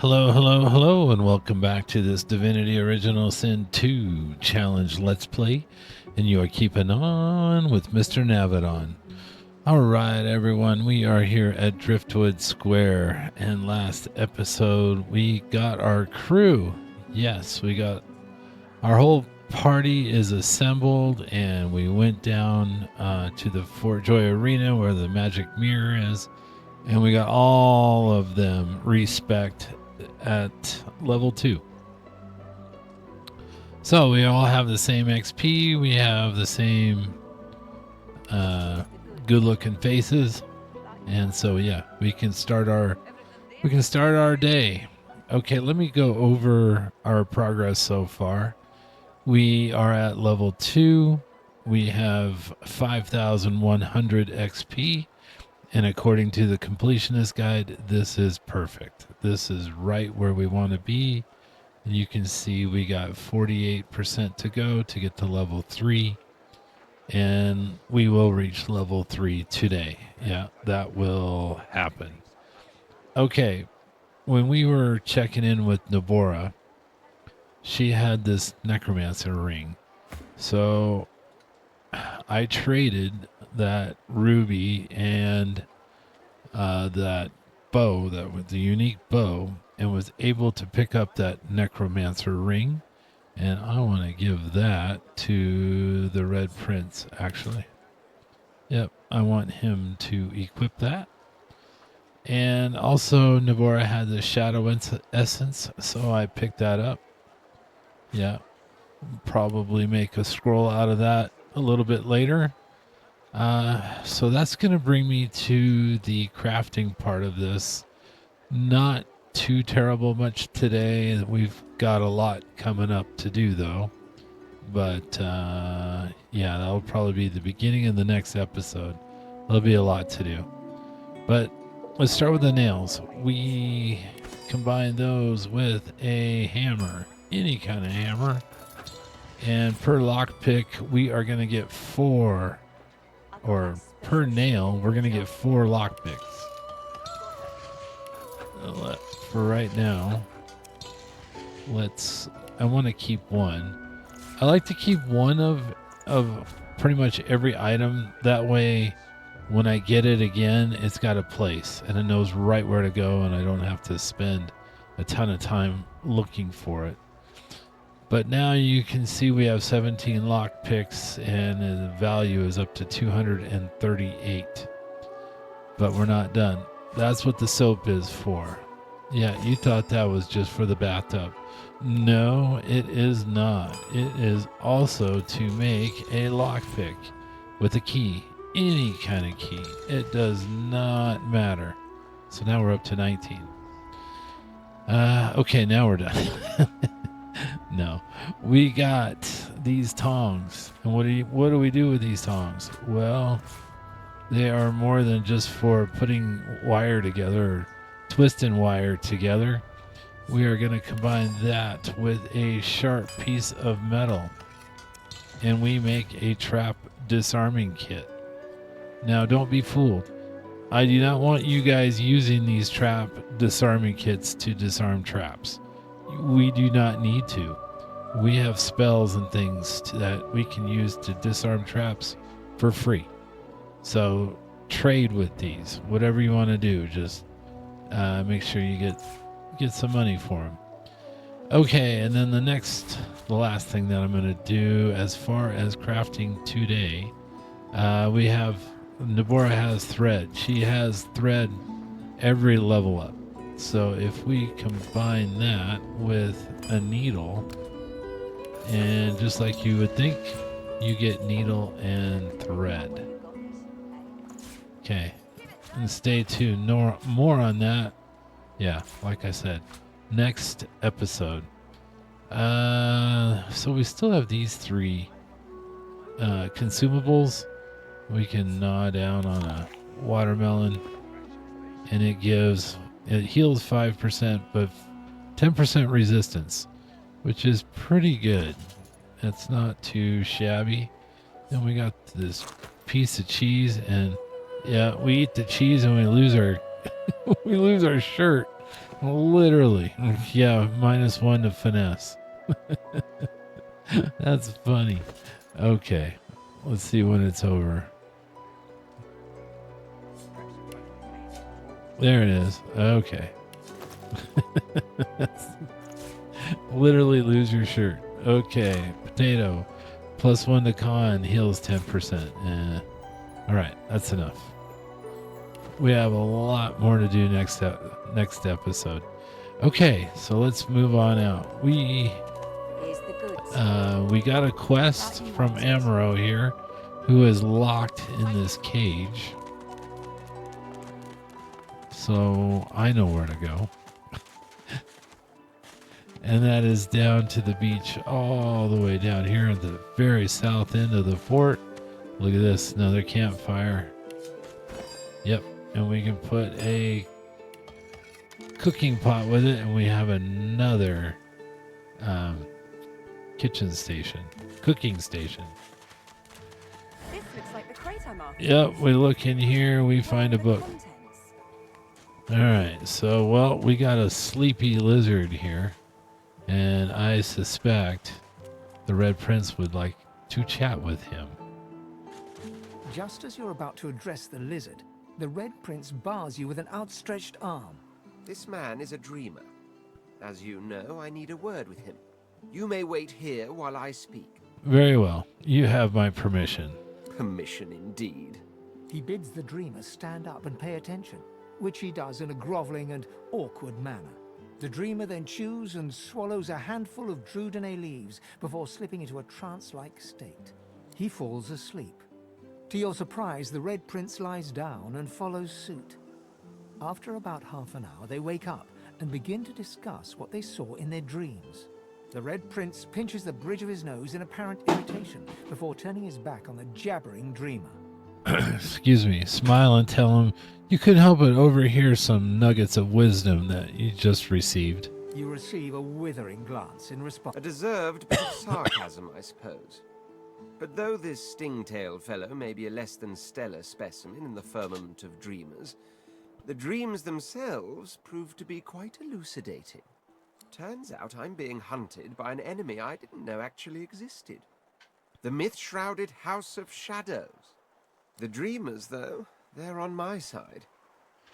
Hello, hello, hello, and welcome back to this Divinity Original Sin 2 Challenge Let's Play. And you are keeping on with Mr. Navadon. Alright, everyone, we are here at Driftwood Square. And last episode, we got our crew. Yes, we got our whole party is assembled, and we went down to the Fort Joy Arena where the magic mirror is. And we got all of them respect at level 2. So we all have the same XP. We have the same good looking faces. And so yeah, we can start our day. Okay, let me go over our progress so far. We are at level 2. We have 5,100 XP. And according to the completionist guide, this is perfect. This is right where we want to be. And you can see we got 48% to go to get to level 3. And we will reach level 3 today. Yeah, that will happen. Okay, when we were checking in with Nabora, she had this necromancer ring. So I traded that ruby and that bow, that was the unique bow, and was able to pick up that necromancer ring. And I want to give that to the Red Prince, actually. Yep, I want him to equip that. And also, Nabora had the shadow essence, so I picked that up. Yeah, probably make a scroll out of that a little bit later. So that's going to bring me to the crafting part of this. Not too terrible much today. We've got a lot coming up to do, though. But yeah, that'll probably be the beginning of the next episode. There'll be a lot to do. But let's start with the nails. We combine those with a hammer, any kind of hammer. And per lockpick, we are going to get 4, or per nail, we're going to get 4 lockpicks. For right now, I want to keep 1. I like to keep 1 of pretty much every item. That way, when I get it again, it's got a place and it knows right where to go, and I don't have to spend a ton of time looking for it. But now you can see we have 17 lockpicks, and the value is up to 238. But we're not done. That's what the soap is for. Yeah, you thought that was just for the bathtub. No, it is not. It is also to make a lockpick with a key. Any kind of key. It does not matter. So now we're up to 19. Okay, now we're done. No, we got these tongs. And what do we do with these tongs? Well, they are more than just for putting wire together or twisting wire together. We are going to combine that with a sharp piece of metal, and we make a trap disarming kit. Now, don't be fooled. I do not want you guys using these trap disarming kits to disarm traps. We do not need to. We have spells and things that we can use to disarm traps for free. So trade with these. Whatever you want to do, just make sure you get some money for them. Okay, and then the last thing that I'm going to do as far as crafting today, we have Nabora has thread. She has thread every level up. So if we combine that with a needle, and just like you would think, you get needle and thread. Okay, and stay tuned. More on that. Yeah, like I said, next episode. So we still have these 3 consumables. We can gnaw down on a watermelon, and it heals 5%, but 10% resistance, which is pretty good. That's not too shabby. Then we got this piece of cheese, and yeah, we eat the cheese and we lose our we lose our shirt. Literally. Yeah, -1 to finesse. That's funny. Okay. Let's see when it's over. There it is. Okay. Literally lose your shirt. Okay. Potato. +1 to con. Heals 10%. All right. That's enough. We have a lot more to do next episode. Okay. So let's move on out. We got a quest from Amaro here, who is locked in this cage. So I know where to go. And that is down to the beach, all the way down here at the very south end of the fort. Look at this, another campfire. Yep, and we can put a cooking pot with it, and we have another cooking station. This looks like the crate I'm after. Yep, we look in here, we find a book. All right, so, well, we got a sleepy lizard here, and I suspect the Red Prince would like to chat with him. Just as you're about to address the lizard, the Red Prince bars you with an outstretched arm. This man is a dreamer. As you know, I need a word with him. You may wait here while I speak. Very well. You have my permission. Permission indeed. He bids the dreamer stand up and pay attention, which he does in a groveling and awkward manner. The dreamer then chews and swallows a handful of Druidine leaves before slipping into a trance-like state. He falls asleep. To your surprise, the Red Prince lies down and follows suit. After about half an hour, they wake up and begin to discuss what they saw in their dreams. The Red Prince pinches the bridge of his nose in apparent irritation before turning his back on the jabbering dreamer. Excuse me. Smile and tell him you couldn't help but overhear some nuggets of wisdom that you just received. You receive a withering glance in response. A deserved bit of sarcasm, I suppose. But though this sting-tailed fellow may be a less than stellar specimen in the firmament of dreamers, the dreams themselves prove to be quite elucidating. Turns out I'm being hunted by an enemy I didn't know actually existed. The myth-shrouded House of Shadows. The dreamers, though, they're on my side.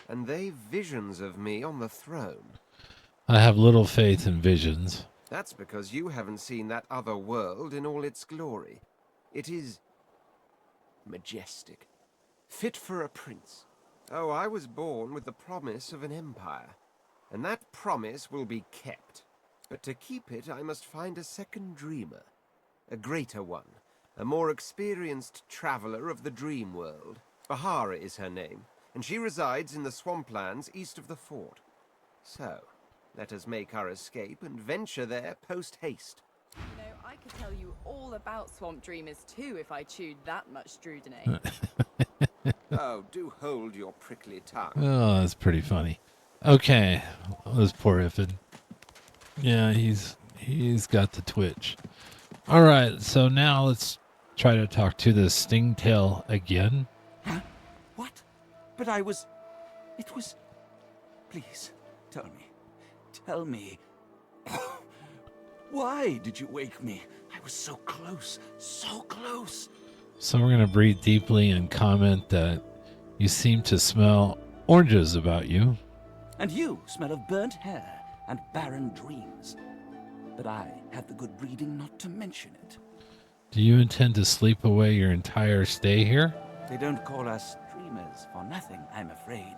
And they've visions of me on the throne. I have little faith in visions. That's because you haven't seen that other world in all its glory. It is majestic. Fit for a prince. Oh, I was born with the promise of an empire. And that promise will be kept. But to keep it, I must find a second dreamer. A greater one. A more experienced traveler of the dream world. Bahara is her name, and she resides in the swamplands east of the fort. So, let us make our escape and venture there post-haste. You know, I could tell you all about swamp dreamers too if I chewed that much Druidine. Oh, do hold your prickly tongue. Oh, that's pretty funny. Okay, this poor Ifid. Yeah, he's got the twitch. All right, so now let's try to talk to the Stingtail again. Huh? What? But it was... Please, tell me. Tell me. Why did you wake me? I was so close, so close. So we're going to breathe deeply and comment that you seem to smell oranges about you. And you smell of burnt hair and barren dreams. But I have the good breeding not to mention it. Do you intend to sleep away your entire stay here? They don't call us dreamers for nothing, I'm afraid.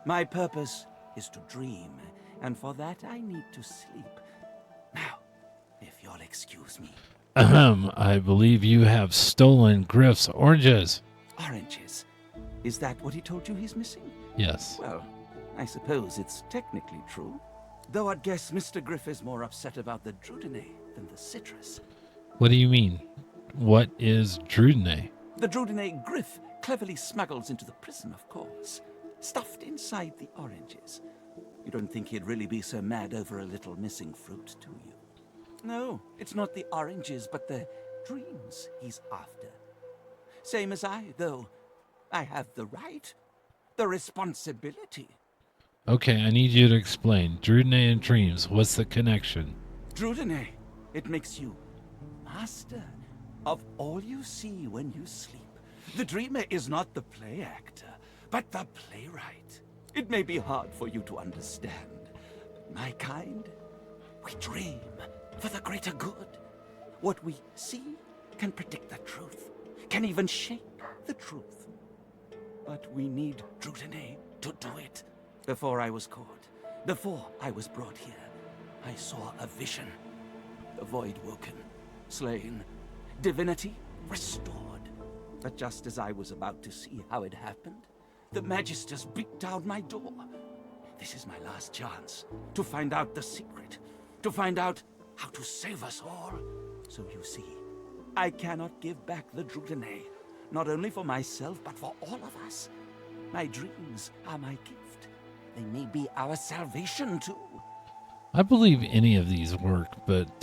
My purpose is to dream, and for that I need to sleep. Now, if you'll excuse me. I believe you have stolen Griff's oranges. Oranges? Is that what he told you he's missing? Yes. Well, I suppose it's technically true. Though I'd guess Mr. Griff is more upset about the Druidine than the citrus. What do you mean? What is Druidine? The Druidine Griff cleverly smuggles into the prison, of course. Stuffed inside the oranges. You don't think he'd really be so mad over a little missing fruit, do you? No, it's not the oranges, but the dreams he's after. Same as I, though. I have the right, the responsibility. Okay, I need you to explain. Drudene and dreams, what's the connection? Drudene, it makes you master of all you see when you sleep. The dreamer is not the play actor, but the playwright. It may be hard for you to understand. My kind, we dream for the greater good. What we see can predict the truth, can even shape the truth. But we need Drudene to do it. Before I was caught, before I was brought here, I saw a vision. The void woken, slain, divinity restored. But just as I was about to see how it happened, the Magisters beat down my door. This is my last chance to find out the secret, to find out how to save us all. So you see, I cannot give back the Drudene, not only for myself, but for all of us. My dreams are my gift. They may be our salvation too. I believe any of these work, but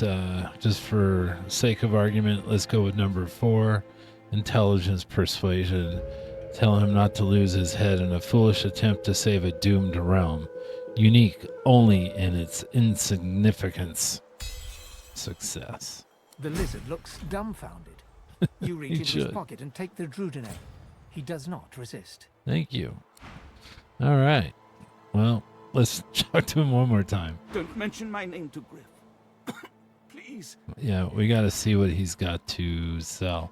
just for sake of argument, let's go with number 4, intelligence persuasion. Tell him not to lose his head in a foolish attempt to save a doomed realm, unique only in its insignificance. Success. The lizard looks dumbfounded. You reach He into his should. pocket and take the Drudene. He does not resist. Thank you. All right. Well, let's talk to him one more time. Don't mention my name to Griff. Please. Yeah, we got to see what he's got to sell.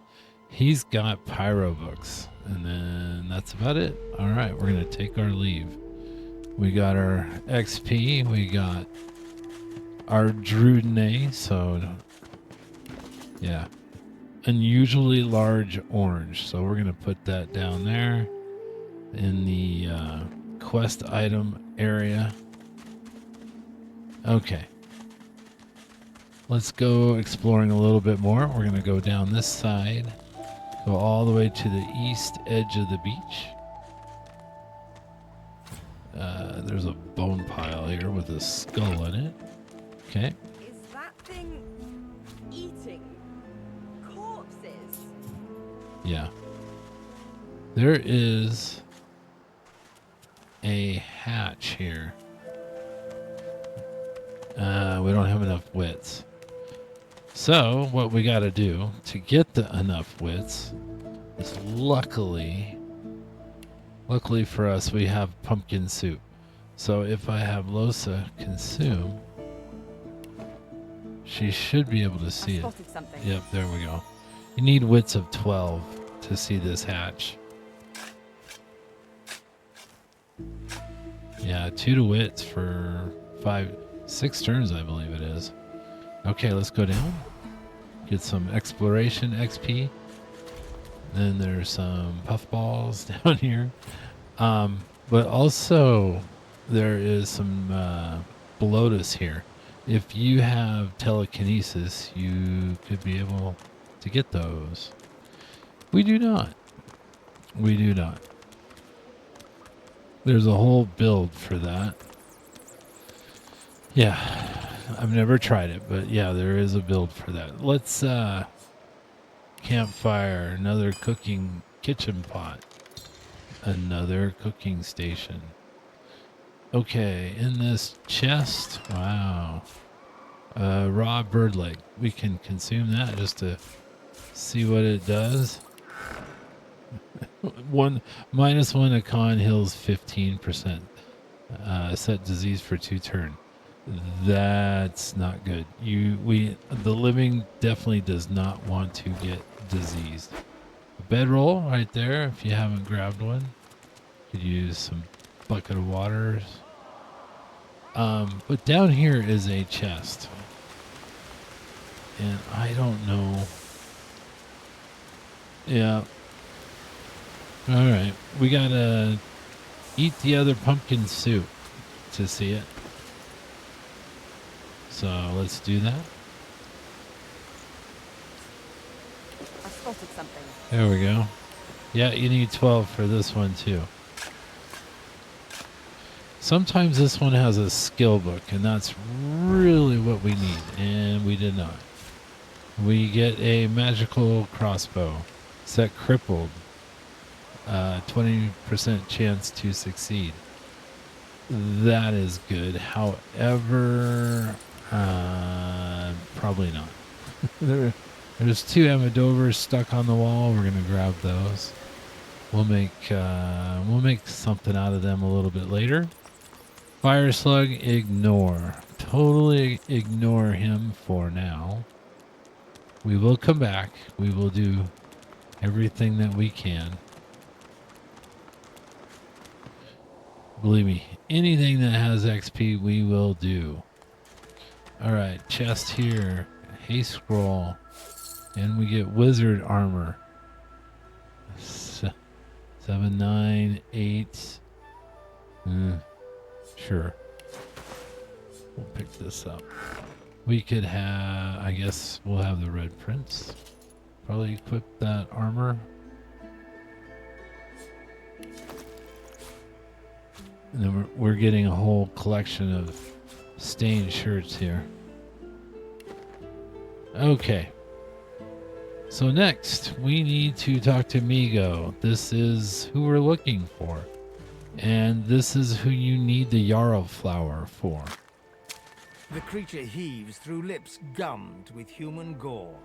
He's got pyro books, and then that's about it. All right, we're going to take our leave. We got our XP. We got our Drudene. So, yeah. Unusually large orange. So we're going to put that down there in the quest item area. Okay. Let's go exploring a little bit more. We're going to go down this side, go all the way to the east edge of the beach. There's a bone pile here with a skull in it. Okay. Is that thing eating corpses? Yeah. There is a hatch here. We don't have enough wits. So what we got to do to get enough wits is luckily for us, we have pumpkin soup. So if I have Losa consume, she should be able to see I it. spotted something. Yep, there we go. You need wits of 12 to see this hatch. Yeah, 2 to wits for 6 turns, I believe it is. Okay, let's go down. Get some exploration XP. Then there's some puffballs down here. But also there is some Bloatus here. If you have telekinesis, you could be able to get those. We do not. We do not. There's a whole build for that. Yeah, I've never tried it, but yeah, there is a build for that. Let's campfire, another cooking kitchen pot, another cooking station. Okay, in this chest, wow, raw bird leg. We can consume that just to see what it does. -1 a con heals 15%. Set disease for 2 turn. That's not good. The living definitely does not want to get diseased. A bedroll right there. If you haven't grabbed one, could use some bucket of waters. But down here is a chest, and I don't know. Yeah. All right, we gotta eat the other pumpkin soup to see it. So let's do that. I spotted something. There we go. Yeah, you need 12 for this one too. Sometimes this one has a skill book, and that's really what we need, and we did not. We get a magical crossbow, set crippled, 20% chance to succeed. That is good. However, probably not. There's 2 Amadovers stuck on the wall. We're gonna grab those. We'll make something out of them a little bit later. Fire slug, ignore. Totally ignore him for now. We will come back. We will do everything that we can. Believe me, anything that has XP, we will do. All right, chest here, haste scroll, and we get wizard armor. 7, 9, 8. Sure. We'll pick this up. We could have, I guess we'll have the red prince. Probably equip that armor. And then we're getting a whole collection of stained shirts here. Okay. So next, we need to talk to Migo. This is who we're looking for. And this is who you need the yarrow flower for. The creature heaves through lips gummed with human gore.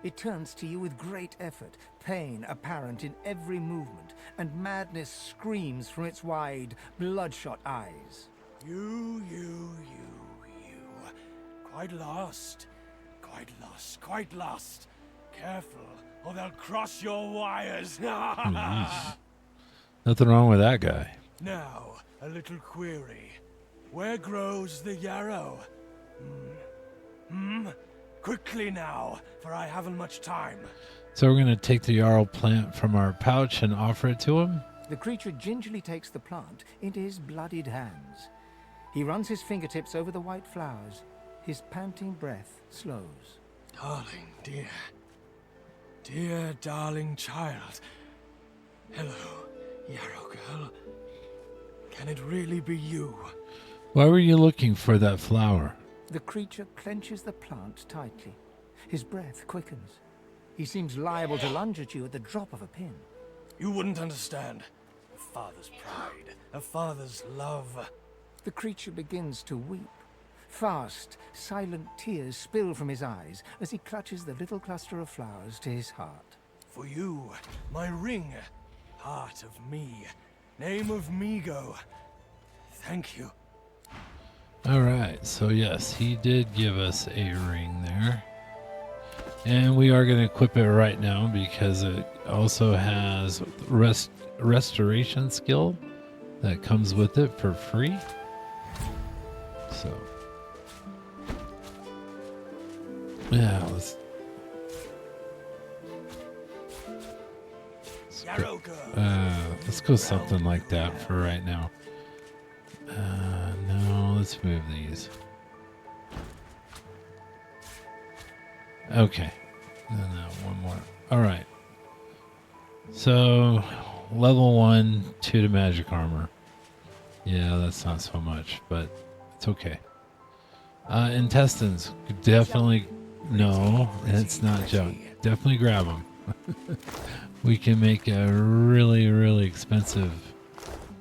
It turns to you with great effort, pain apparent in every movement, and madness screams from its wide, bloodshot eyes. You. Quite lost. Careful, or they'll cross your wires. Nothing wrong with that guy. Now, a little query. Where grows the yarrow? Quickly now, for I haven't much time. So we're going to take the yarrow plant from our pouch and offer it to him. The creature gingerly takes the plant into his bloodied hands. He runs his fingertips over the white flowers. His panting breath slows. Darling, dear darling child. Hello, yarrow girl. Can it really be you? Why were you looking for that flower? The creature clenches the plant tightly. His breath quickens. He seems liable to lunge at you at the drop of a pin. You wouldn't understand. A father's pride, a father's love. The creature begins to weep. Fast, silent tears spill from his eyes as he clutches the little cluster of flowers to his heart. For you, my ring, heart of me, name of Migo. Thank you. All right, so yes, he did give us a ring there. And we are going to equip it right now because it also has restoration skill that comes with it for free. So, yeah, let's go something like that for right now. No, let's move these. Okay. No, one more. All right. So, level 1, 2 to magic armor. Yeah, that's not so much, but it's okay. Intestines. Definitely. No, it's not junk. Definitely grab them. We can make a really, really expensive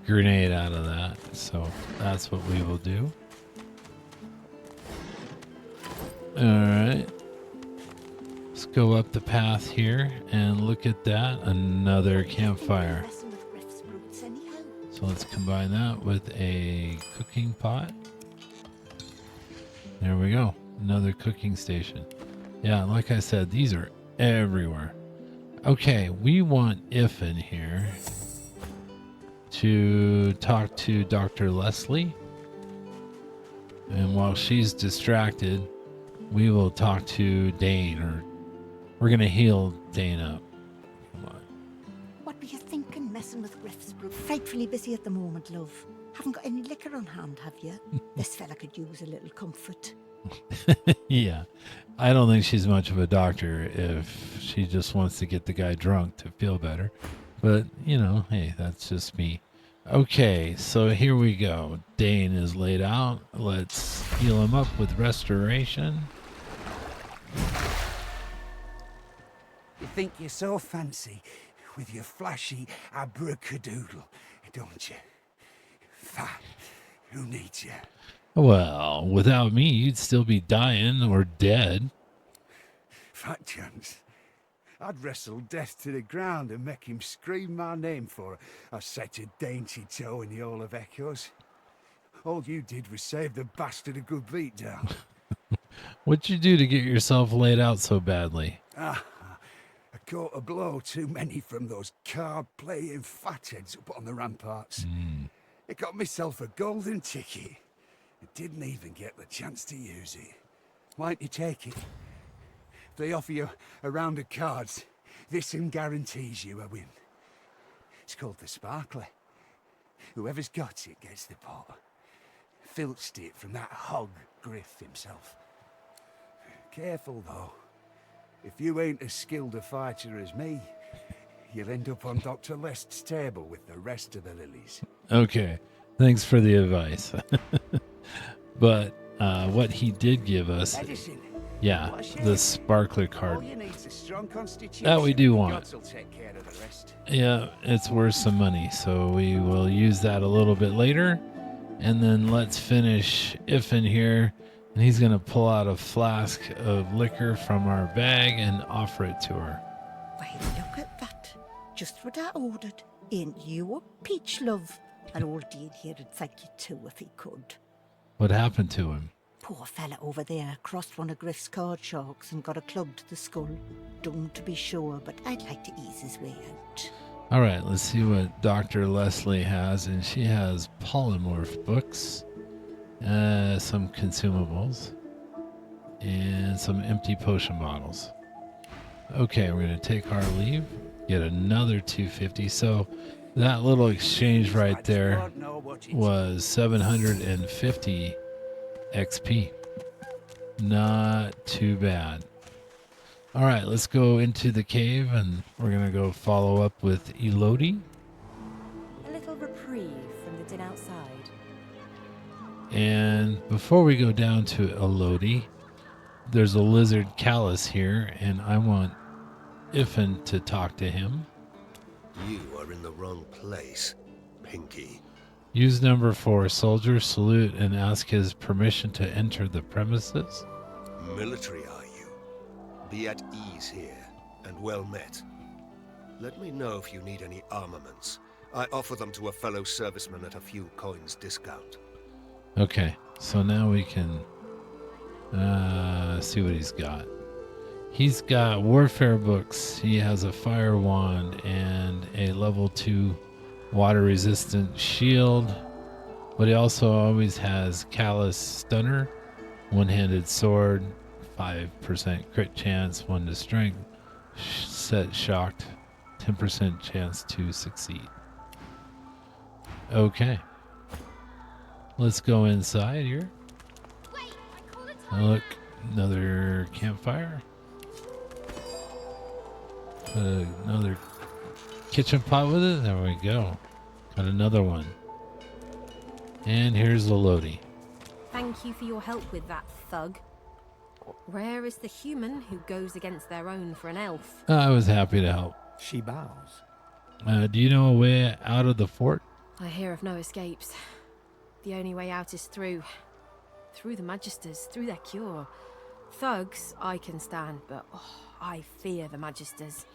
grenade out of that. So, that's what we will do. All right. Let's go up the path here and look at that. Another campfire. So let's combine that with a cooking pot. There we go. Another cooking station. Yeah, like I said, these are everywhere. Okay, we want If in here to talk to Dr. Leslie. And while she's distracted, we will talk to Dane, or we're going to heal Dane up. Come on. What were you thinking, messing with Griff's brood? Frightfully busy at the moment, love. Haven't got any liquor on hand, have you? This fella could use a little comfort. Yeah. I don't think she's much of a doctor if she just wants to get the guy drunk to feel better. But, you know, hey, that's just me. Okay, so here we go. Dane is laid out. Let's heal him up with restoration. You think you're so fancy with your flashy abracadadoodle, don't you? Fine. Who needs you? Well, without me, you'd still be dying or dead. Fat chance. I'd wrestle death to the ground and make him scream my name for a such a dainty toe in the Hall of Echoes. All you did was save the bastard a good beat down. What'd you do to get yourself laid out so badly? I caught a blow too many from those card-playing fatheads up on the ramparts. I got myself a golden ticket. I didn't even get the chance to use it. Why don't you take it? If they offer you a round of cards, this one guarantees you a win. It's called the Sparkler. Whoever's got it gets the pot. Filched it from that hog Griff himself. Careful though. If you ain't as skilled a fighter as me, you'll end up on Dr. Lest's table with the rest of the lilies. Okay, thanks for the advice. But what he did give us, Medicine. yeah, What a shame. the sparkler All card. you need's a strong constitution. That we do want. Gods will take care of the rest. Yeah, it's worth some money, so we will use that a little bit later. And then let's finish Iffin here, and he's going to pull out a flask of liquor from our bag and offer it to her. Why, look at that. Just what I ordered. Ain't you a peach, love? And old Dean here'd thank you too if he could. What happened to him? Poor fella over there crossed one of Griff's card sharks and got a club to the skull. Don't to be sure, but I'd like to ease his way out. All right, let's see what Dr. Leslie has. And she has polymorph books, some consumables, and some empty potion bottles. Okay, we're going to take our leave, get another 250. So that little exchange right there was 750 XP. Not too bad. All right, let's go into the cave and we're going to go follow up with Elodie. A little reprieve from the din outside. And before we go down to Elodie, there's a lizard Callus here, and I want Iffin to talk to him. You are in the wrong place, Pinky. Use number 4, soldier, salute, and ask his permission to enter the premises. Military, are you? Be at ease here, and well met. Let me know if you need any armaments. I offer them to a fellow serviceman at a few coins discount. Okay, so now we can see what he's got. He's got warfare books. He has a fire wand and a level 2 water resistant shield, but he also always has Callus Stunner, one-handed sword, 5% crit chance, 1 to strength, set shocked, 10% chance to succeed. Okay, let's go inside here. Look, another campfire. Put another kitchen pot with it. There we go. Got another one. And here's the Elodie. Thank you for your help with that, thug. Rare is the human who goes against their own for an elf. I was happy to help. She bows. Do you know a way out of the fort? I hear of no escapes. The only way out is through the Magisters, through their cure. Thugs I can stand, but I fear the Magisters.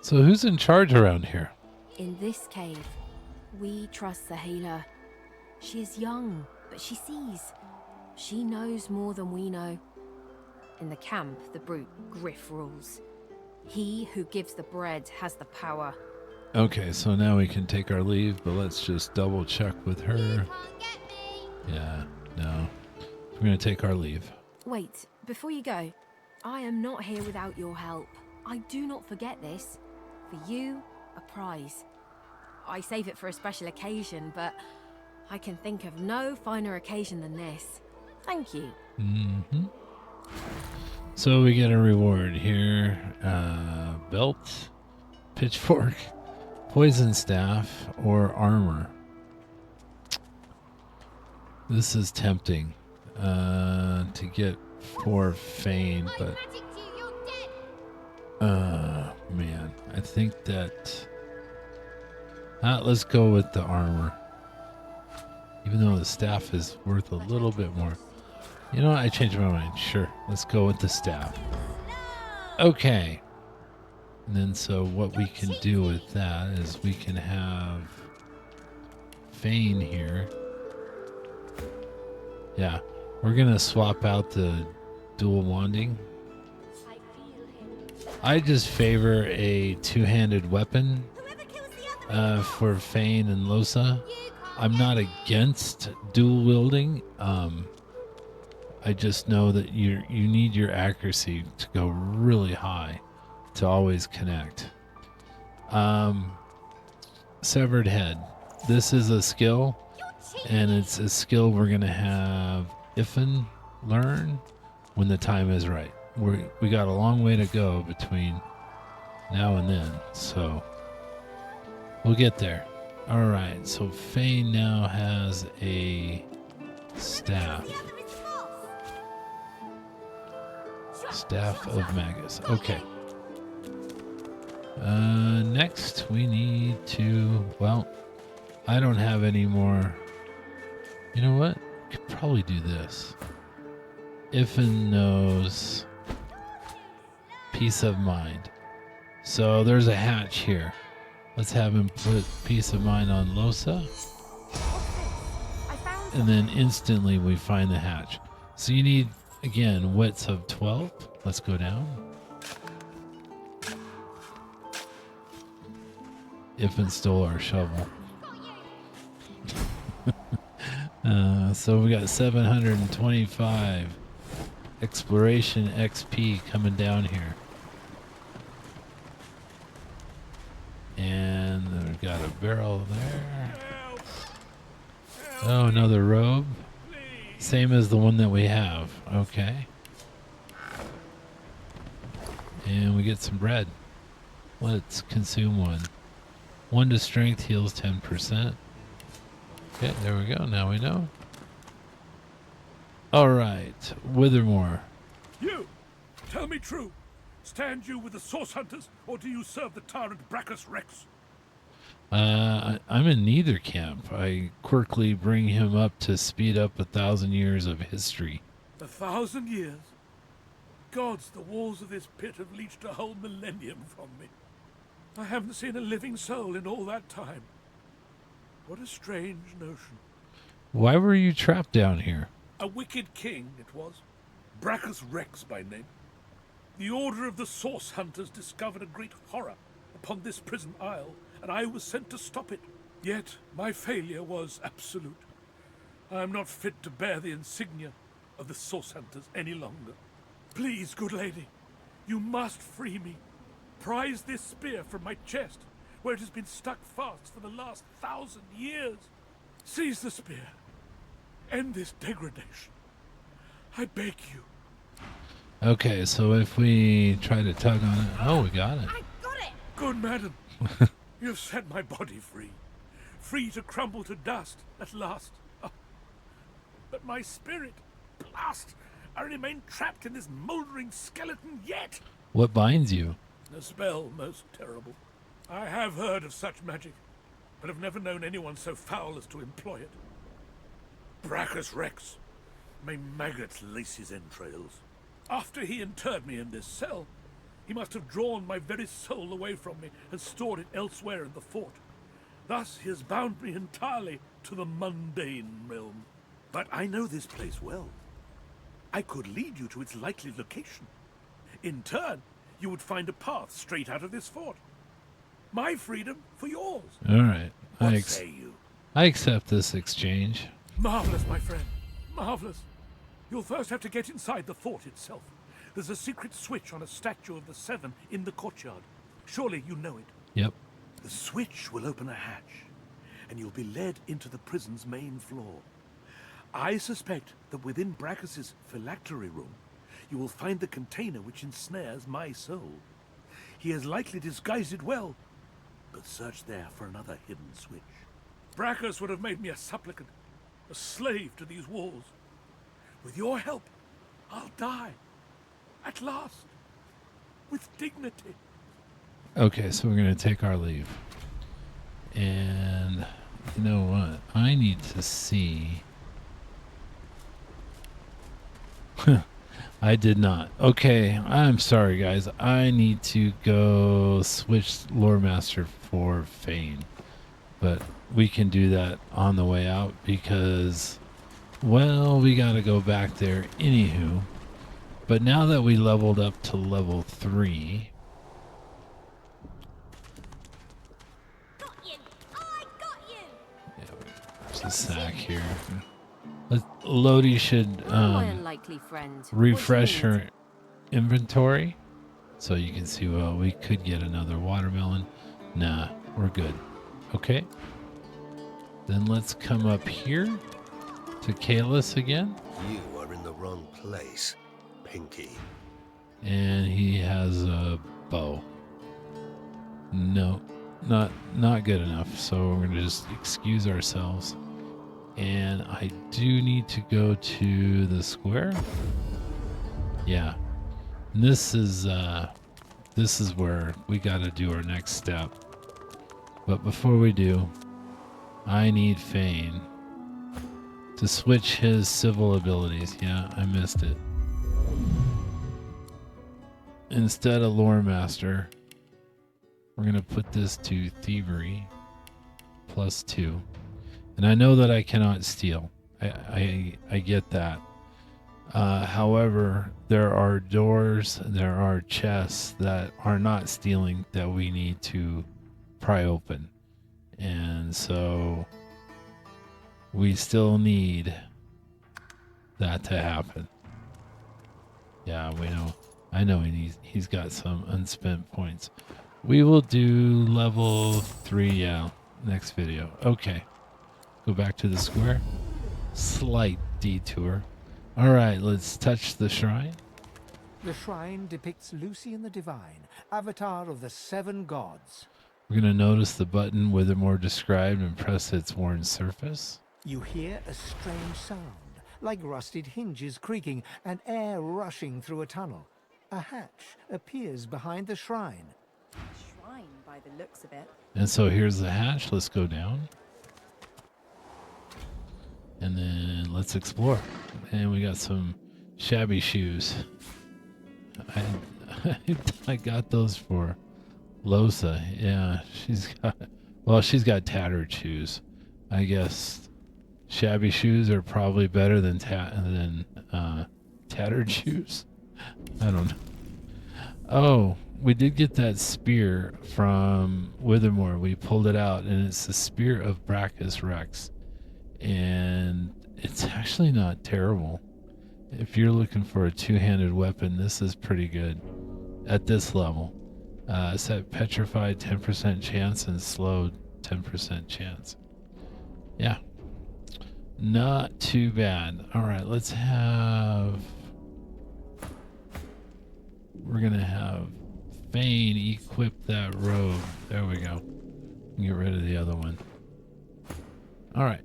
So who's in charge around here? In this cave, we trust the healer. She is young, but she sees. She knows more than we know. In the camp, the brute Griff rules. He who gives the bread has the power. Okay, so now we can take our leave, but let's just double check with her. Yeah, no. We're going to take our leave. Wait, before you go, I am not here without your help. I do not forget this. For you, a prize. I save it for a special occasion, but I can think of no finer occasion than this. Thank you. Mm-hmm. So we get a reward here. Belt, pitchfork, poison staff, or armor. This is tempting to get for Fane, but man, I think that let's go with the armor. Even though the staff is worth a little bit more. You know what? I changed my mind. Sure. Let's go with the staff. Okay. And then so what we can do with that is we can have Fane here. Yeah. We're going to swap out the dual wanding. I just favor a two-handed weapon for Fane and Losa. I'm not against dual wielding. I just know that you need your accuracy to go really high to always connect. Severed Head. This is a skill, and it's a skill we're going to have Ifan learn when the time is right. We got a long way to go between now and then, so we'll get there. All right, so Fane now has a staff. Staff of Magus. Okay. Next we need to, well, I don't have any more. You know what? Could probably do this. Ifan knows peace of mind. So there's a hatch here. Let's have him put peace of mind on Losa. And then instantly we find the hatch. So you need, again, wits of 12. Let's go down. Ifan stole our shovel. So we got 725 exploration XP coming down here. And we've got a barrel there. Oh, another robe. Same as the one that we have. Okay. And we get some bread. Let's consume one. 1 to strength heals 10%. Okay, there we go. Now we know. All right, Withermore. You! Tell me true. Stand you with the Source Hunters, or do you serve the tyrant Brachus Rex? I'm in neither camp. I quirkly bring him up to speed up 1,000 years of history. 1,000 years? Gods, the walls of this pit have leached a whole millennium from me. I haven't seen a living soul in all that time. What a strange notion. Why were you trapped down here? A wicked king, it was. Brachus Rex by name. The Order of the Source Hunters discovered a great horror upon this prison isle, and I was sent to stop it. Yet my failure was absolute. I am not fit to bear the insignia of the Source Hunters any longer. Please, good lady, you must free me. Prise this spear from my chest, where it has been stuck fast for the last 1,000 years. Seize the spear. End this degradation. I beg you. Okay, so if we try to tug on it... Oh, we got it. I got it! Good madam, you've set my body free. Free to crumble to dust at last. Oh. But my spirit, blast! I remain trapped in this mouldering skeleton yet. What binds you? A spell most terrible. I have heard of such magic, but have never known anyone so foul as to employ it. Brachus Rex, may maggots lace his entrails. After he interred me in this cell, he must have drawn my very soul away from me and stored it elsewhere in the fort. Thus he has bound me entirely to the mundane realm. But I know this place well. I could lead you to its likely location. In turn, you would find a path straight out of this fort. My freedom for yours. All right. What say you? I accept this exchange. Marvelous, my friend. Marvelous. You'll first have to get inside the fort itself. There's a secret switch on a statue of the Seven in the courtyard. Surely you know it. Yep. The switch will open a hatch, and you'll be led into the prison's main floor. I suspect that within Brachus's phylactery room, you will find the container which ensnares my soul. He has likely disguised it well, but search there for another hidden switch. Brachus would have made me a supplicant, a slave to these walls. With your help, I'll die. At last. With dignity. Okay, so we're going to take our leave. And You know what? I need to see. I did not. Okay, I'm sorry, guys. I need to go switch Lore Master for Fane. But we can do that on the way out because, well, we got to go back there anywho. But now that we leveled up to level 3... Yeah, there's a sack here. Lodi should My unlikely friend. refresh her inventory so you can see, well, we could get another watermelon. Nah, we're good. Okay. Then let's come up here to Kalis again. You are in the wrong place, Pinky. And he has a bow. No, not good enough. So we're gonna just excuse ourselves. And I do need to go to the square. Yeah. And this is where we gotta do our next step. But before we do, I need Fane to switch his civil abilities. Yeah, I missed it. Instead of Lore Master, we're gonna put this to Thievery +2. And I know that I cannot steal. I get that. However, there are doors, there are chests that are not stealing that we need to pry open. And so we still need that to happen. Yeah, we know. I know he's got some unspent points. We will do level 3, yeah, next video. Okay. Go back to the square. Slight detour. All right, let's touch the shrine. The shrine depicts Lucian the Divine, avatar of the 7 gods. We're going to notice the button Withermore described and press its worn surface. You hear a strange sound, like rusted hinges creaking and air rushing through a tunnel. A hatch appears behind the shrine. Shrine by the looks of it. And so here's the hatch. Let's go down. And then let's explore. And we got some shabby shoes. I got those for Losa. Yeah, she's got tattered shoes. I guess shabby shoes are probably better than tattered shoes. I don't know. Oh, we did get that spear from Withermore. We pulled it out, and it's the spear of Brachus Rex. And it's actually not terrible. If you're looking for a two-handed weapon, this is pretty good at this level. It's at petrified 10% chance and slowed 10% chance. Yeah, not too bad. All right, we're gonna have Fane equip that robe. There we go. Get rid of the other one. All right.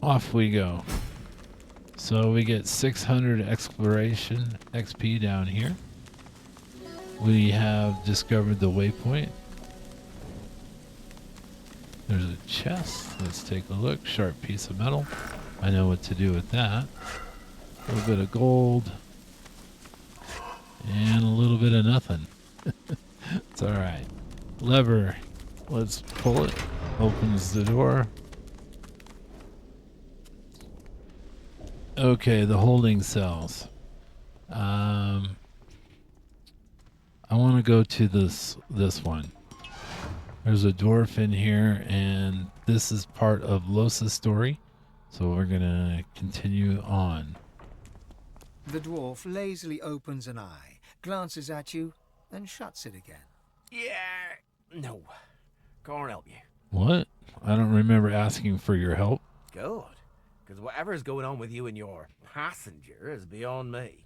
Off we go. So we get 600 exploration XP down here. We have discovered the waypoint. There's a chest. Let's take a look. Sharp piece of metal. I know what to do with that. A little bit of gold. And a little bit of nothing. It's alright. Lever. Let's pull it. Opens the door. Okay, the holding cells. I want to go to this one. There's a dwarf in here, and this is part of Losa's story. So we're gonna continue on. The dwarf lazily opens an eye, glances at you, and shuts it again. Yeah, no. Can't help you. What? I don't remember asking for your help. Good. Because whatever's going on with you and your passenger is beyond me.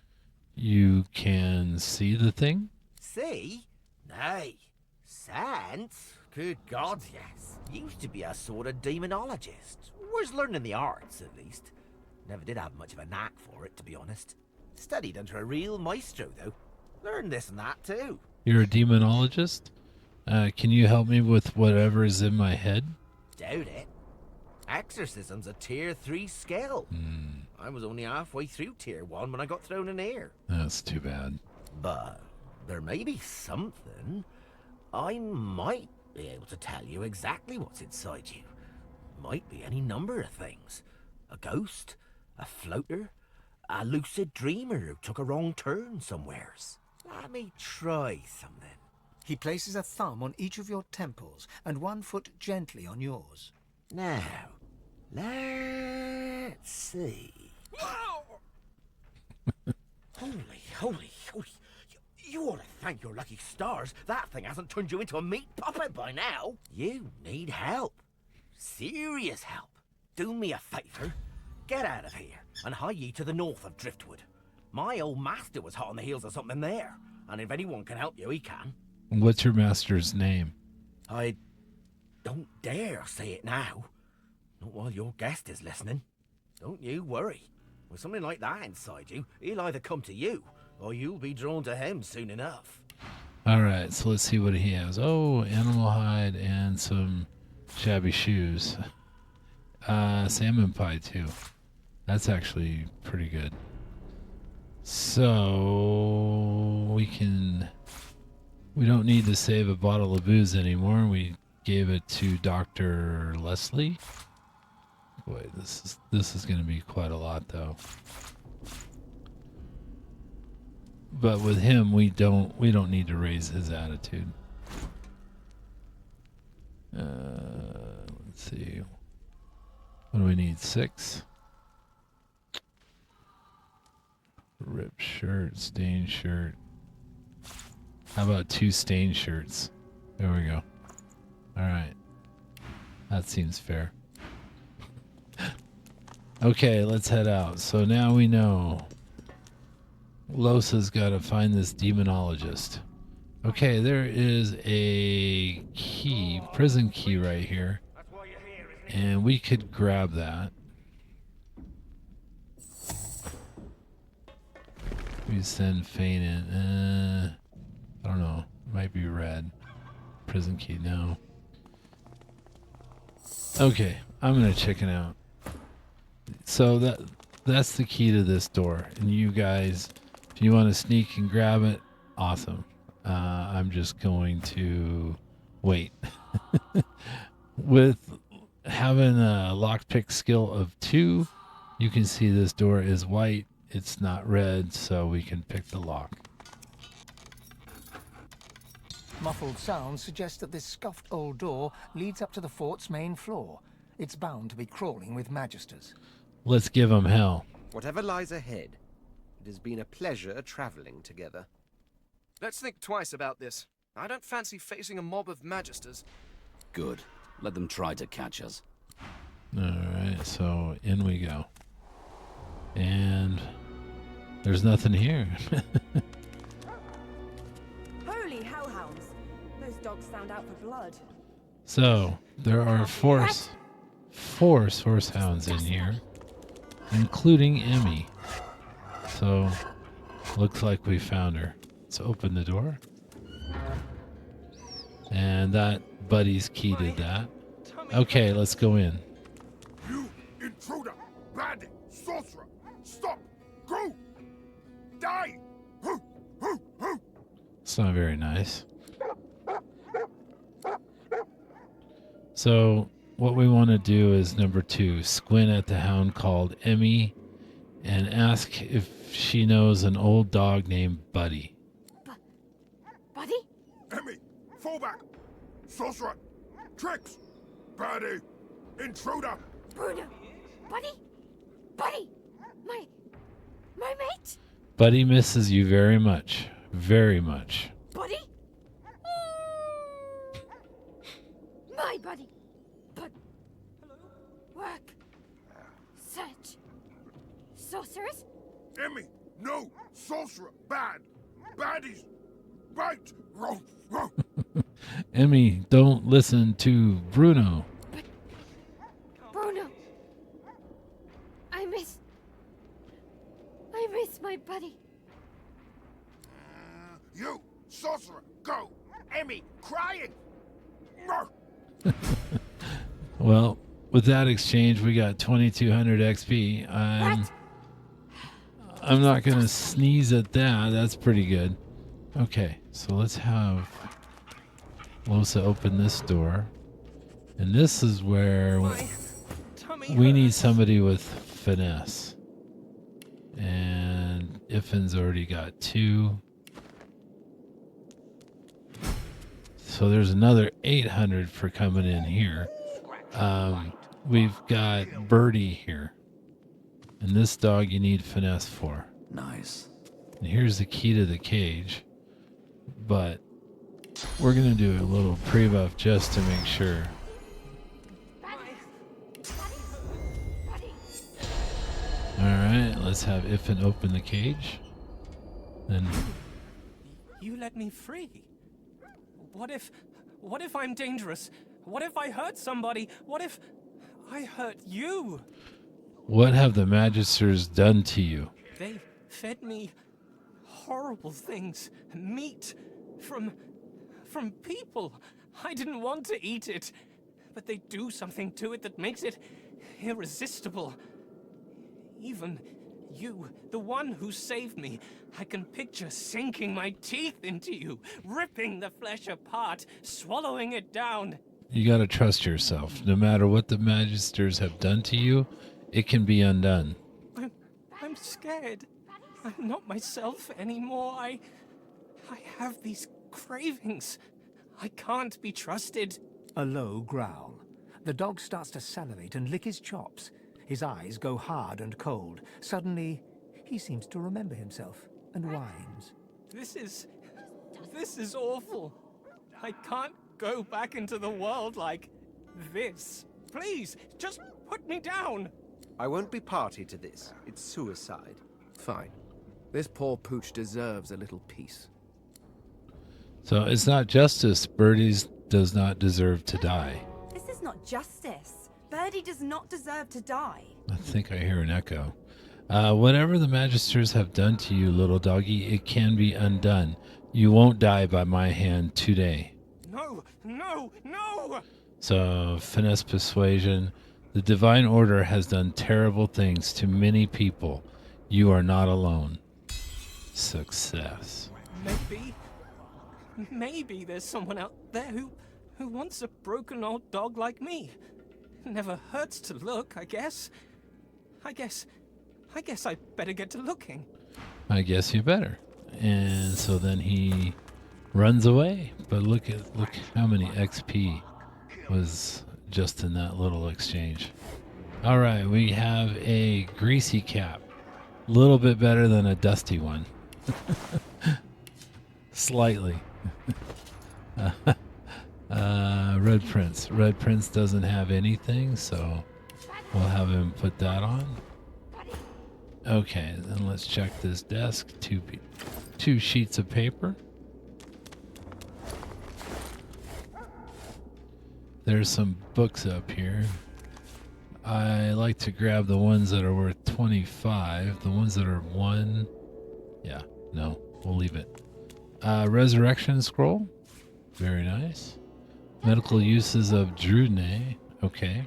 You can see the thing? See? Nay. Sense? Good God, yes. Used to be a sort of demonologist. Was learning the arts, at least. Never did have much of a knack for it, to be honest. Studied under a real maestro, though. Learned this and that, too. You're a demonologist? Can you help me with whatever is in my head? doubt it. Exorcism's a tier 3 skill. I was only halfway through tier 1 when I got thrown in here. That's too bad. But there may be something. I might be able to tell you exactly what's inside you. Might be any number of things. A ghost, a floater, a lucid dreamer who took a wrong turn somewheres. Let me try something. He places a thumb on each of your temples and one foot gently on yours. Now, let's see. Holy. You ought to thank your lucky stars that thing hasn't turned you into a meat puppet by now. You need help. Serious help. Do me a favour. Get out of here and hie ye to the north of Driftwood. My old master was hot on the heels of something there, and if anyone can help you, he can. What's your master's name? I don't dare say it now. Not while your guest is listening. Don't you worry. With something like that inside you, he'll either come to you, or you'll be drawn to him soon enough. Alright, so let's see what he has. Oh, animal hide and some shabby shoes. Salmon pie too. That's actually pretty good. So we don't need to save a bottle of booze anymore. We gave it to Dr. Leslie. Boy, this is going to be quite a lot though. But with him, we don't need to raise his attitude. Let's see. What do we need? 6. Ripped shirt, stained shirt. How about 2 stained shirts? There we go. Alright. That seems fair. Okay, let's head out. So now we know Losa's got to find this demonologist. Okay, there is a key, prison key right here. And we could grab that. We send Fane in. I don't know. It might be red. Prison key, no. Okay, I'm going to chicken out. So that's the key to this door. And you guys, if you want to sneak and grab it, awesome. I'm just going to wait. With having a lockpick skill of 2, you can see this door is white. It's not red, so we can pick the lock. Muffled sounds suggest that this scuffed old door leads up to the fort's main floor. It's bound to be crawling with magisters. Let's give them hell. Whatever lies ahead, it has been a pleasure traveling together. Let's think twice about this. I don't fancy facing a mob of magisters. Good. Let them try to catch us. Alright, so in we go. And there's nothing here. Holy hellhounds! Those dogs sound out for blood. So there are four source hounds in here, including Emmy. So looks like we found her. Let's open the door. And that Buddy's key did that. Okay, let's go in. You intruder! Bandit! Sorcerer! Stop! Go! Die! It's not very nice. So what we want to do is number 2, squint at the hound called Emmy and ask if she knows an old dog named Buddy. Buddy? Emmy! Fall back! Sorcerer! Tricks! Birdie! Intruder! Bruno! Buddy? Buddy! My mate? Buddy misses you very much. Very much. Buddy? My buddy. But work. Search. Sorcerers? Emmy! No! Sorcerer! Bad! Baddies! Bite! Row! Row! Emmy, don't listen to Bruno. But Bruno. I miss my buddy. You! Sorcerer! Go! Emmy! Crying! Well, with that exchange, we got 2200 XP. I'm not going to sneeze at that. That's pretty good. Okay, so let's have Losa open this door. And this is where we need somebody with finesse. And Iffin's already got 2. So there's another 800 for coming in here. We've got Birdie here. And this dog you need finesse for. Nice. And here's the key to the cage. But we're going to do a little pre-buff just to make sure. Alright, let's have Iffin open the cage. Then You let me free. What if I'm dangerous? What if I hurt somebody? What if I hurt you? what have the Magisters done to you? They fed me horrible things. Meat from people. I didn't want to eat it, but they do something to it that makes it irresistible. Even you, the one who saved me, I can picture sinking my teeth into you, ripping the flesh apart, swallowing it down. You gotta trust yourself. No matter what the Magisters have done to you, it can be undone. I'm scared. I'm not myself anymore. I have these cravings. I can't be trusted. A low growl. The dog starts to salivate and lick his chops. His eyes go hard and cold. Suddenly, he seems to remember himself and whines. This is awful. I can't go back into the world like this. Please, just put me down. I won't be party to this. It's suicide. Fine. This poor pooch deserves a little peace. So it's not justice. Birdie does not deserve to die. This is not justice. Birdie does not deserve to die. I think I hear an echo. Whatever the Magisters have done to you, little doggy, it can be undone. You won't die by my hand today. No, no, no! So, finesse persuasion. The Divine Order has done terrible things to many people. You are not alone. Success. Maybe there's someone out there who wants a broken old dog like me. Never hurts to look, I guess. I guess I better get to looking. I guess you better. And so then he runs away. But look how many XP was just in that little exchange. All right, we have a greasy cap. A little bit better than a dusty one. Slightly. Red Prince. Red Prince doesn't have anything, so we'll have him put that on. Okay, then let's check this desk. Two sheets of paper. There's some books up here. I like to grab the ones that are worth 25. The ones that are 1... Yeah, no, we'll leave it. Resurrection Scroll. Very nice. Medical uses of Drudne. Okay.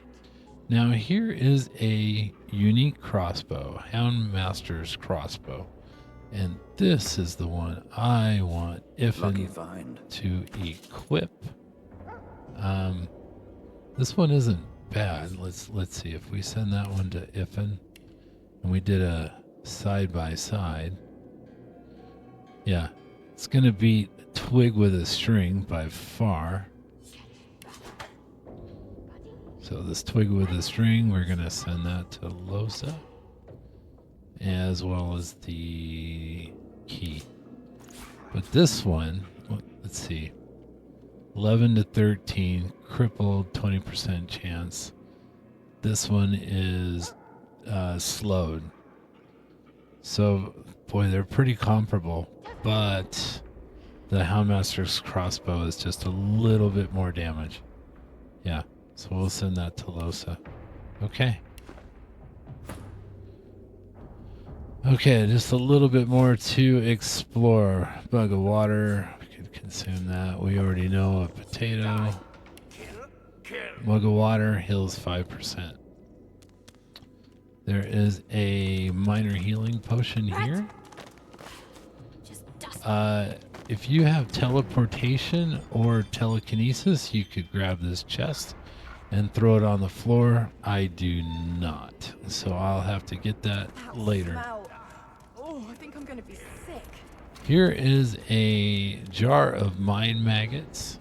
Now here is a unique crossbow. Houndmaster's crossbow. And this is the one I want Iffin to equip. This one isn't bad. Let's see if we send that one to Iffin, and we did a side by side. Yeah, it's gonna beat Twig with a String by far. So this Twig with a String, we're gonna send that to Losa, as well as the key. But this one, let's see. 11 to 13, crippled, 20% chance. This one is slowed. So, boy, they're pretty comparable, but the Houndmaster's crossbow is just a little bit more damage. Yeah, so we'll send that to Losa. Okay. Okay, just a little bit more to explore. Bug of water. Consume that. We already know a potato. kill. of water heals 5%. There is a minor healing potion here. If you have teleportation or telekinesis, you could grab this chest and throw it on the floor. I do not, so I'll have to get that later. Smell. Oh, I think I'm going to be sick. Here is a jar of mind maggots.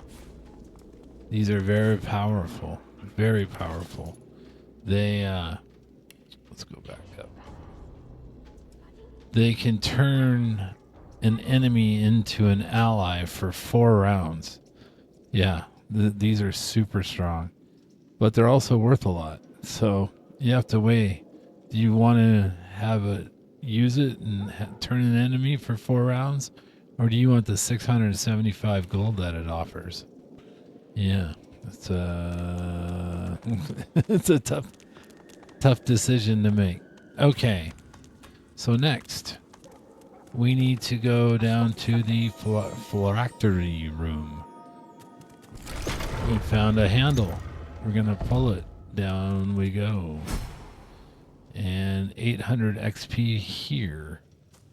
These are very powerful, very powerful. They, let's go back up. They can turn an enemy into an ally for 4 rounds. Yeah, these are super strong, but they're also worth a lot. So you have to weigh. Do you want to use it and turn an enemy for 4 rounds, or do you want the 675 gold that it offers? Yeah, it's it's a tough decision to make. Okay, so next we need to go down to the phylactery room. We found a handle. We're gonna pull it. Down we go. And 800 XP here.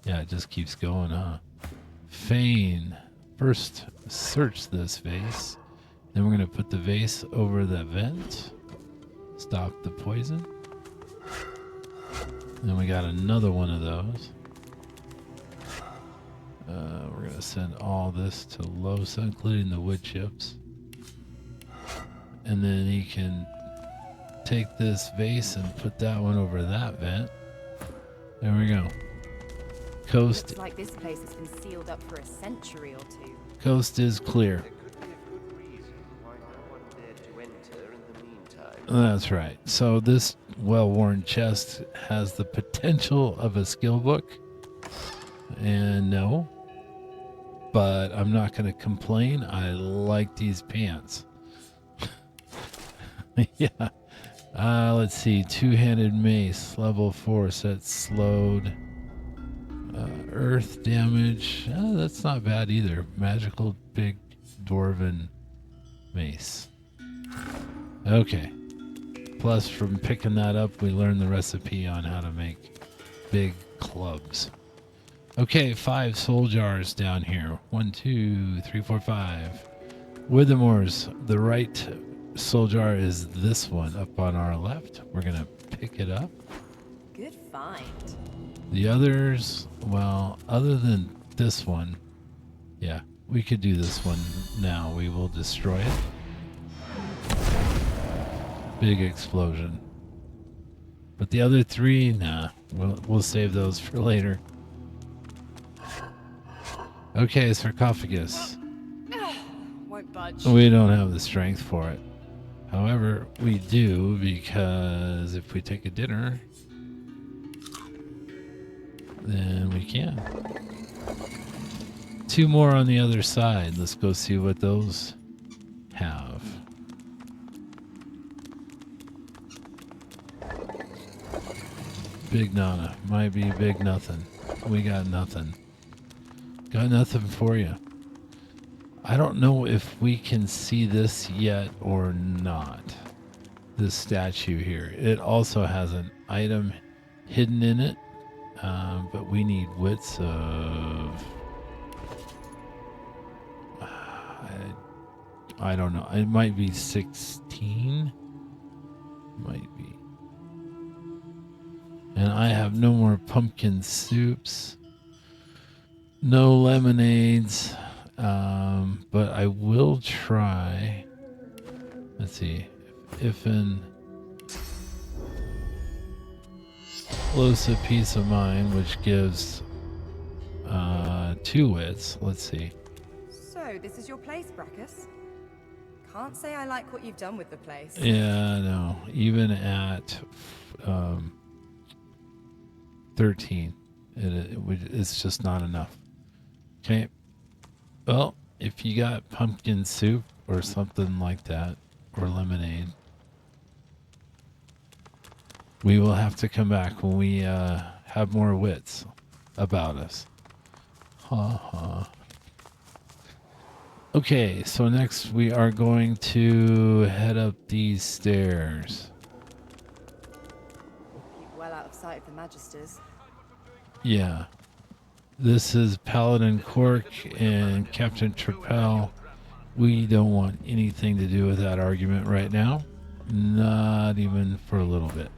Yeah, it just keeps going, huh? Feign. First, search this vase. Then we're gonna put the vase over the vent. Stop the poison. Then we got another one of those. We're going to send all this to Losa, including the wood chips. And then he can take this vase and put that one over that vent. There we go. Coast. Looks like this place has been sealed up for a century or two. Coast is clear. There could be a good reason why no one dared to enter in the meantime. That's right. So this well-worn chest has the potential of a skill book. And no. But I'm not going to complain. I like these pants. Yeah. Let's see. Two-handed mace, level 4, set slowed. Earth damage. That's not bad either. Magical big dwarven mace. Okay. Plus, from picking that up, we learned the recipe on how to make big clubs. Okay, 5 soul jars down here. 1, 2, 3, 4, 5. Withermore's. The right soul jar is this one up on our left. We're going to pick it up. Good find. The others, well, other than this one, yeah, we could do this one now. We will destroy it. Big explosion. But the other 3, nah, we'll save those for later. Okay, sarcophagus. Won't budge. We don't have the strength for it. However, we do, because if we take a dinner, then we can. 2 more on the other side. Let's go see what those have. Big Nana. Might be big nothing. We got nothing. Got nothing for you. I don't know if we can see this yet or not. This statue here. It also has an item hidden in it. But we need wits of... I don't know. It might be 16. Might be. And I have no more pumpkin soups. No lemonades. But I will try. Let's see. If in Losa Peace of Mind, which gives 2 wits. Let's see. So, this is your place, Brachus? Can't say I like what you've done with the place. Yeah, no. Even at 13, it's just not enough. Okay. Well, if you got pumpkin soup or something like that, or lemonade, we will have to come back when we have more wits about us. Ha ha. Okay, so next we are going to head up these stairs. Keep well out of sight of the Magisters. Yeah. This is Paladin Cork and Captain Trapel. We don't want anything to do with that argument right now. Not even for a little bit.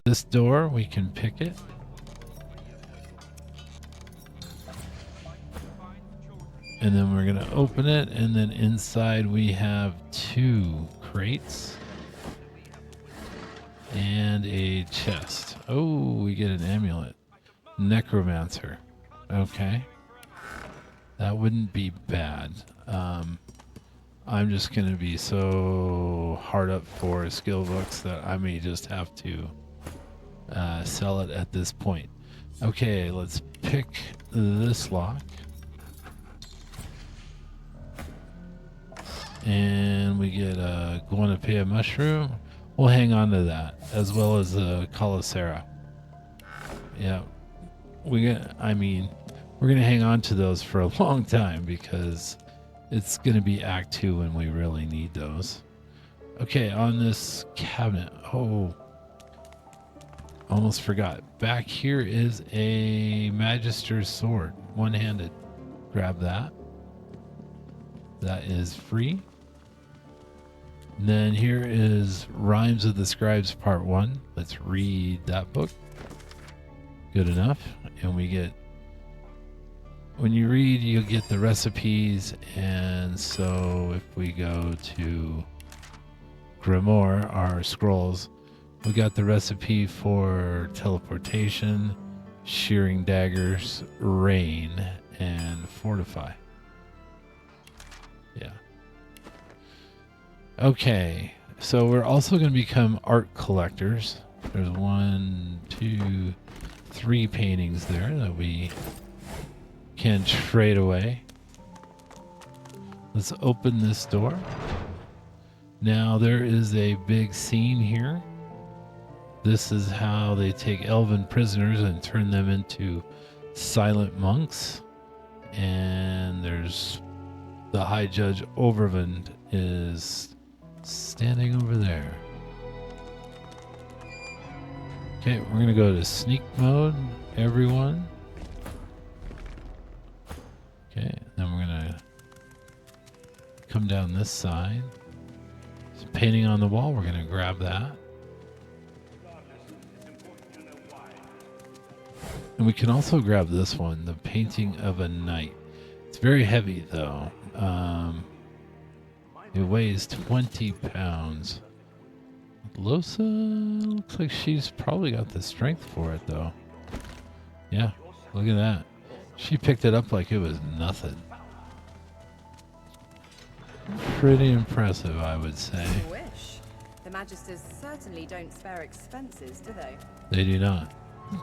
This door, we can pick it. And then we're going to open it. And then inside we have 2 crates. And a chest. Oh, we get an amulet. Necromancer. Okay. That wouldn't be bad. I'm just going to be so hard up for skill books that I may just have to sell it at this point. Okay, let's pick this lock. And we get a Guanapea mushroom. We'll hang on to that, as well as the Calicera. Yeah. We're going to hang on to those for a long time because it's going to be Act 2 when we really need those. Okay, on this cabinet. Oh, almost forgot. Back here is a Magister's sword, one-handed. Grab that. That is free. And then here is Rhymes of the Scribes Part 1. Let's read that book. Good enough. And we get, when you read, you'll get the recipes. And so if we go to Grimoire, our scrolls, we got the recipe for teleportation, shearing daggers, rain, and fortify. Yeah. Okay, so we're also going to become art collectors. There's 1, 2, 3 paintings there that we can trade away. Let's open this door. Now there is a big scene here. This is how they take elven prisoners and turn them into silent monks. And there's the High Judge Overvand is standing over there. Okay, we're going to go to sneak mode, everyone. Okay, then we're going to come down this side. There's a painting on the wall, we're going to grab that. And we can also grab this one, the Painting of a Knight. It's very heavy though. It weighs 20 pounds. Losa looks like she's probably got the strength for it though. Yeah, look at that. She picked it up like it was nothing. Pretty impressive, I would say. I wish. The Magisters certainly don't spare expenses, do they? They do not.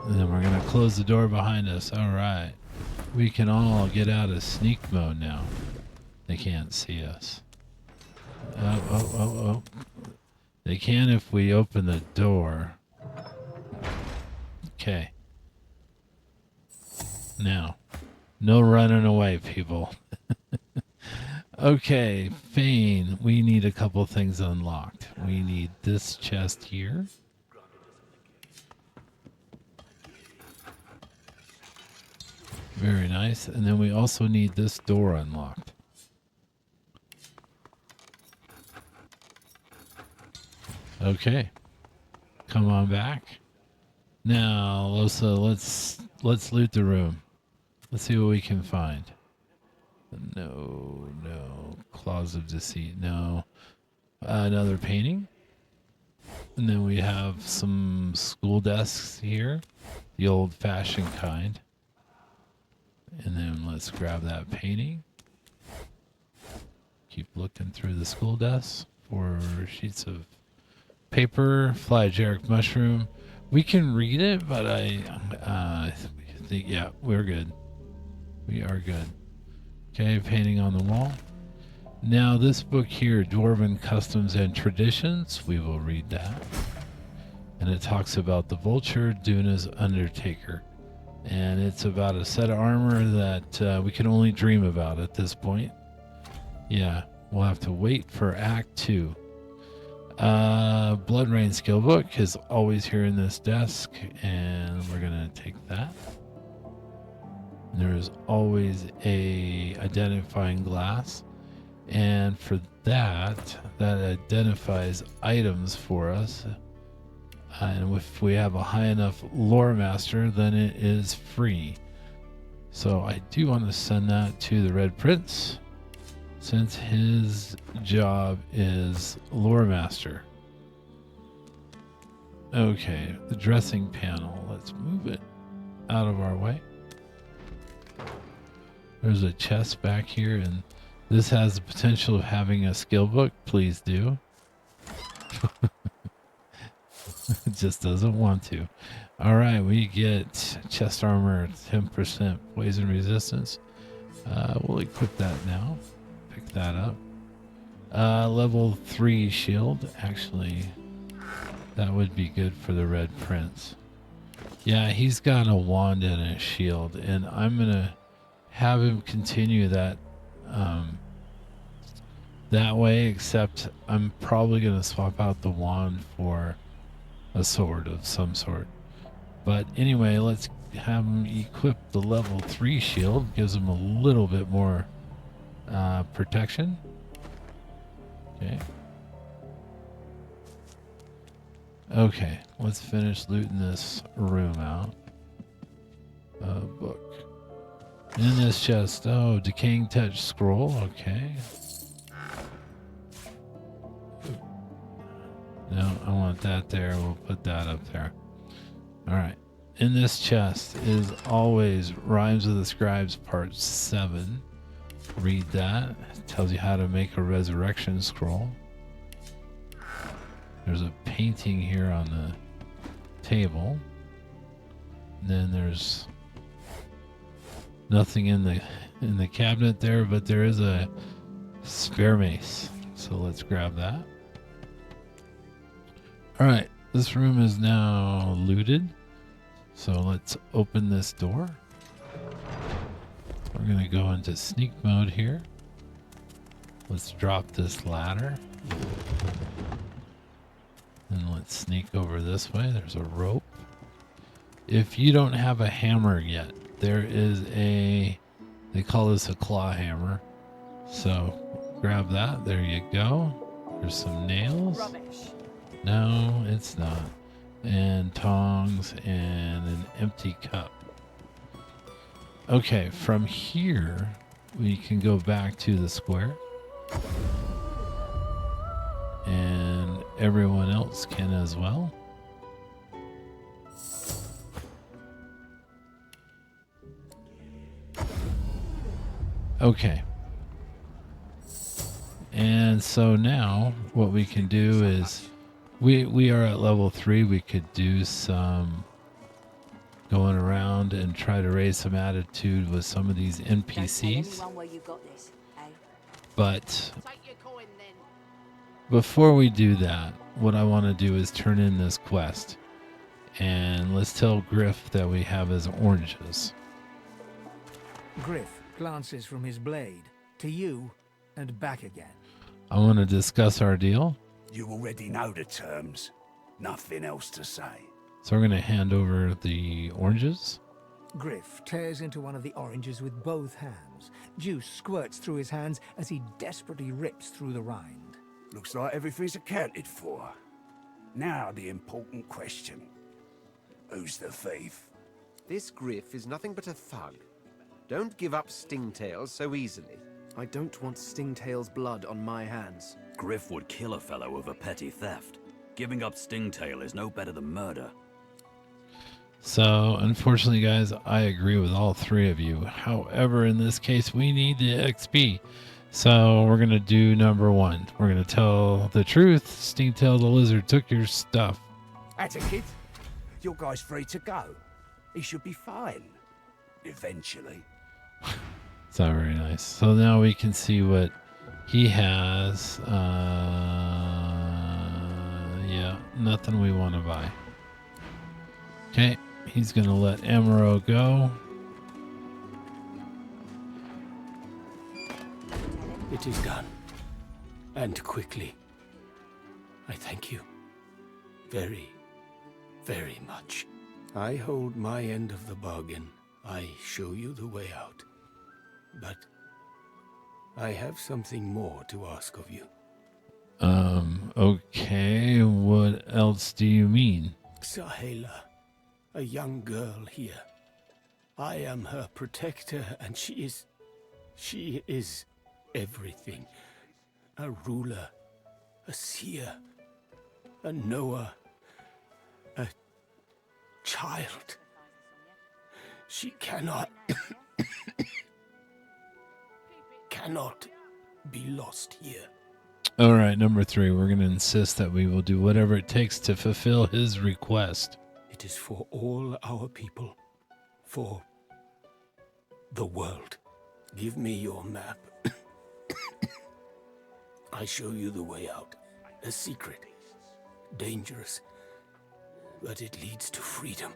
And then we're going to close the door behind us. All right. We can all get out of sneak mode now. They can't see us. Oh. They can if we open the door. Okay. Now, no running away, people. Okay, Fane, we need a couple things unlocked. We need this chest here. Very nice. And then we also need this door unlocked. Okay. Come on back. Now, Losa, let's loot the room. Let's see what we can find. No. Claws of Deceit, no. Another painting. And then we have some school desks here. The old-fashioned kind. And then let's grab that painting. Keep looking through the school desks for sheets of paper. Flageric mushroom. We can read it, but I think, yeah, we're good. We are good. Okay, painting on the wall. Now this book here, Dwarven Customs and Traditions, we will read that. And it talks about the Vulture, Duna's Undertaker. And it's about a set of armor that we can only dream about at this point. Yeah, we'll have to wait for Act 2. Blood Rain skill book is always here in this desk, and we're gonna take that. There's always a identifying glass, and for that identifies items for us. And if we have a high enough lore master, then it is free. So I do want to send that to the Red Prince, since his job is lore master. Okay, the dressing panel. Let's move it out of our way. There's a chest back here, and this has the potential of having a skill book. Please do. It just doesn't want to. All right, we get chest armor, 10% poison resistance. We'll equip that now. Pick that up. Level 3 shield. Actually, that would be good for the Red Prince. Yeah, he's got a wand and a shield, and I'm gonna have him continue that that way, except I'm probably gonna swap out the wand for a sword of some sort. But anyway, let's have him equip the level 3 shield. Gives him a little bit more protection. Okay. Okay, let's finish looting this room out. Book. In this chest, oh, decaying touch scroll, okay. No, I want that there, we'll put that up there. Alright, in this chest is always Rhymes of the Scribes part 7. Read that, it tells you how to make a resurrection scroll. There's a painting here on the table. And then there's nothing in the cabinet there, but there is a spare mace. So let's grab that. All right, this room is now looted. So let's open this door. We're gonna go into sneak mode here. Let's drop this ladder. And let's sneak over this way. There's a rope. If you don't have a hammer yet, there is they call this a claw hammer. So grab that. There you go. There's some nails. Rubbish. No, it's not. And tongs and an empty cup. Okay, from here, we can go back to the square. And everyone else can as well. Okay. And so now what we can do is we are at level 3. We could do some going around and try to raise some attitude with some of these NPCs. But before we do that, what I want to do is turn in this quest. And let's tell Griff that we have his oranges. Griff glances from his blade to you and back again. I want to discuss our deal. You already know the terms. Nothing else to say. So we're going to hand over the oranges. Griff tears into one of the oranges with both hands. Juice squirts through his hands as he desperately rips through the rind. Looks like everything's accounted for. Now the important question. Who's the thief? This Griff is nothing but a thug. Don't give up Stingtail so easily. I don't want Stingtail's blood on my hands. Griff would kill a fellow over petty theft. Giving up Stingtail is no better than murder. So, unfortunately, guys, I agree with all 3 of you. However, in this case, we need the XP. So, we're going to do number 1. We're going to tell the truth. Stingtail the lizard took your stuff. That's a kid. Your guy's free to go. He should be fine. Eventually. It's not very nice. So now we can see what he has. Yeah, nothing we want to buy. Okay, he's going to let Amaro go. It is done. And quickly. I thank you. Very, very much. I hold my end of the bargain. I show you the way out. But I have something more to ask of you. Okay, what else do you mean? Sahela, a young girl here. I am her protector, and she is everything. A ruler, a seer, a knower, a child. She cannot be lost here. All right, number 3, we're going to insist that we will do whatever it takes to fulfill his request. It is for all our people, for the world. Give me your map. I show you the way out. A secret. Dangerous. But it leads to freedom.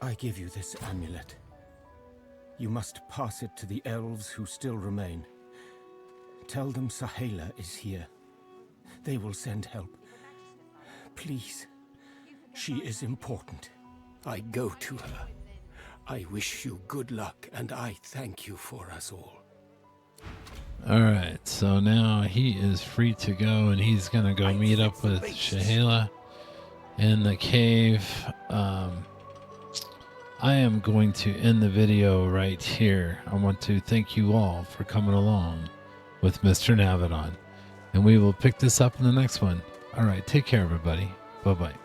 I give you this amulet. You must pass it to the elves who still remain. Tell them Sahela is here. They will send help. Please. She is important. I go to her. I wish you good luck, and I thank you for us all. All right, so now he is free to go, and he's going to go meet up with Sahela in the cave. I am going to end the video right here. I want to thank you all for coming along with Mr. Navidon, and we will pick this up in the next one. All right, take care, everybody. Bye-bye.